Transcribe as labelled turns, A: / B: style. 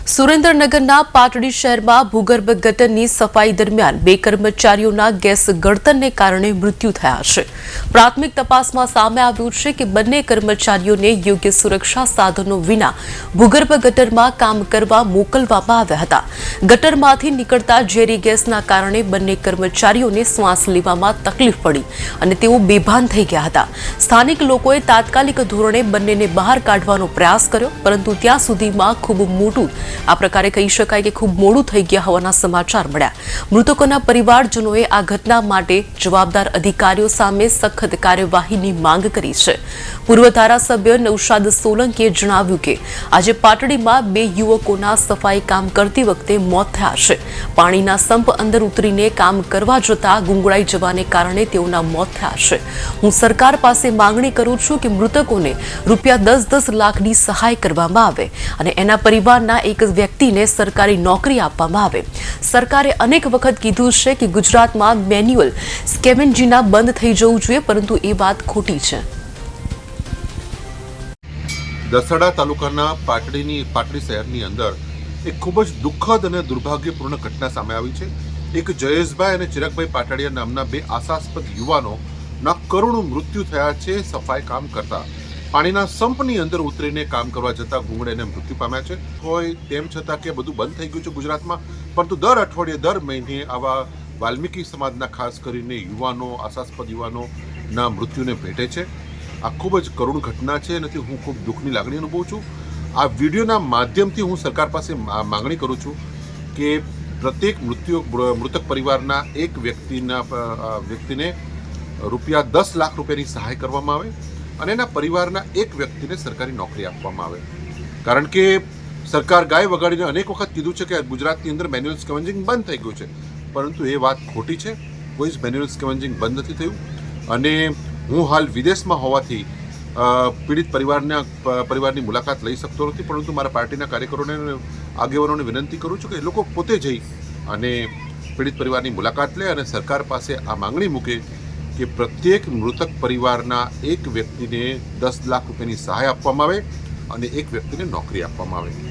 A: સુરેન્દ્રનગરના પાટડી શહેરમાં ભૂગર્ભ ગટરની સફાઈ દરમિયાન 2 કર્મચારીઓના ગેસ ગળતરને કારણે મૃત્યુ થયા છે। પ્રાથમિક તપાસમાં સામે આવ્યું છે કે બંને કર્મચારીઓને યોગ્ય સુરક્ષા સાધનો વિના ભૂગર્ભ ગટરમાં કામ કરવા મોકલવામાં આવ્યા હતા। ગટરમાંથી નીકળતા ઝેરી ગેસના કારણે બંને કર્મચારીઓને શ્વાસ લેવામાં તકલીફ પડી અને તેઓ બેભાન થઈ ગયા હતા। સ્થાનિક લોકોએ તાત્કાલિક ધોરણે બંનેને બહાર કાઢવાનો પ્રયાસ કર્યો, પરંતુ ત્યાં સુધીમાં ખૂબ મોટું આ પ્રકારે કહી શકાય કે ખૂબ મોડું થઈ ગયા હોવાના સમાચાર મળ્યા। મૃતકોના પરિવારજનોએ આ ઘટના માટે જવાબદાર અધિકારીઓ સામે સખત કાર્યવાહીની માંગ કરી છે। પૂર્વ ધારાસભ્ય નૌશાદ સોલંકીએ જણાવ્યું કે આજે પાટડીમાં 2 યુવકોના સફાઈ કામ કરતી વખતે મોત થયા છે। પાણીના સંપ અંદર ઉતરીને કામ કરવા જતા ગુંગળાઈ જવાને કારણે તેઓના મોત થયા છે। હું સરકાર પાસે માંગણી કરું છું કે મૃતકોને રૂપિયા 10-10 લાખની સહાય કરવામાં આવે અને એના પરિવારના એક વ્યક્તિને સરકારી નોકરી આપવામાં આવે। સરકારે અનેક વખત કીધું છે કે ગુજરાતમાં મેન્યુઅલ સ્કેવેન્જિંગ બંધ થઈ જવું જોઈએ, પરંતુ એ વાત ખોટી છે।
B: દસાડા તાલુકાના પાટડી શહેરની અંદર એક ખૂબ જ દુઃખદ અને દુર્ભાગ્યપૂર્ણ ઘટના સામે આવી છે। એક જયેશભાઈ અને ચિરાગભાઈ પાટડિયા નામના 2 આશાસ્પદ યુવાનોના કરુણ મૃત્યુ થયા છે સફાઈ કામ કરતા। પાણીના સંપની અંદર ઉતરીને કામ કરવા જતાં ગુંગળાઈને મૃત્યુ પામ્યા છે। હોય તેમ છતાં કે બધું બંધ થઈ ગયું છે ગુજરાતમાં, પરંતુ દર અઠવાડિયે દર મહિને આવા વાલ્મીકી સમાજના ખાસ કરીને યુવાનો, આશાસ્પદ યુવાનોના મૃત્યુને ભેટે છે। આ ખૂબ જ કરુણ ઘટના છે, એનાથી હું ખૂબ દુઃખની લાગણી અનુભવું છું। આ વિડીયોના માધ્યમથી હું સરકાર પાસે માંગણી કરું છું કે પ્રત્યેક મૃતક પરિવારના એક વ્યક્તિને રૂપિયા 10 લાખ રૂપિયાની સહાય કરવામાં આવે અને એના પરિવારના એક વ્યક્તિને સરકારી નોકરી આપવામાં આવે। કારણ કે સરકાર ગાય વગાડીને અનેક વખત કીધું છે કે ગુજરાતની અંદર મેન્યુઅલ સ્કેવેન્જિંગ બંધ થઈ ગયું છે, પરંતુ એ વાત ખોટી છે। કોઈ જ મેન્યુઅલ સ્કેવેન્જિંગ બંધ નથી થયું અને હું હાલ વિદેશમાં હોવાથી પીડિત પરિવારની મુલાકાત લઈ શકતો નથી, પરંતુ મારા પાર્ટીના કાર્યકરોને આગેવાનોને વિનંતી કરું છું કે એ લોકો પોતે જઈ અને પીડિત પરિવારની મુલાકાત લે અને સરકાર પાસે આ માંગણી મૂકે કે પ્રત્યેક મૃતક પરિવારના એક વ્યક્તિને 10 લાખ રૂપિયાની સહાય આપવામાં આવે અને એક વ્યક્તિને નોકરી આપવામાં આવે।